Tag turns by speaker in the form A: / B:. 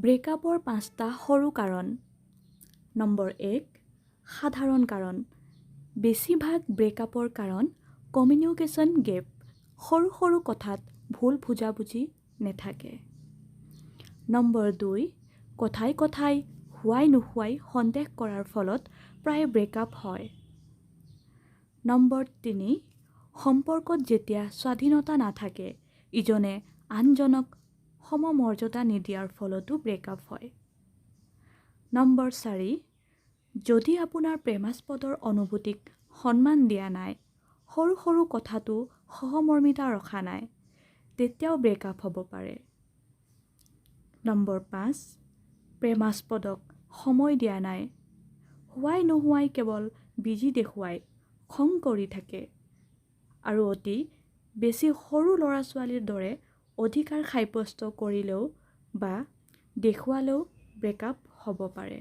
A: ব্ৰেকআপৰ 5টা সৰু কাৰণ। নম্বৰ 1, সাধাৰণ কাৰণ। বেছিভাগ ব্ৰেকআপৰ কাৰণ কমিউনিকেশ্যন গেপ। সৰু সৰু কথাত ভুল বুজাবুজি নেথাকে। নম্বৰ 2, কথাই কথাই হোৱাই নোহোৱাই সন্দেহ কৰাৰ ফলত প্ৰায় ব্ৰেকআপ হয়। নম্বৰ 3, সম্পৰ্কত যেতিয়া স্বাধীনতা নাথাকে, ইজনে আনজনক সমমৰ্যাদা নিদিয়াৰ ফলতো ব্ৰেকআপ হয়। নম্বৰ 4, যদি আপোনাৰ প্ৰেমাস্পদৰ অনুভূতিক সন্মান দিয়া নাই, সৰু সৰু কথাতো সহমৰ্মিতা ৰখা নাই, তেতিয়াও ব্ৰেকআপ হ'ব পাৰে। নম্বৰ 5, প্ৰেমাস্পদক সময় দিয়া নাই, হোৱাই নোহোৱাই কেৱল বিজি দেখুৱাই খং কৰি থাকে আৰু অতি বেছি সৰু ল'ৰা-ছোৱালীৰ দৰে অধিকাৰ সাব্যস্ত কৰিলেও বা দেখুৱালেও ব্ৰেকআপ হ'ব পাৰে।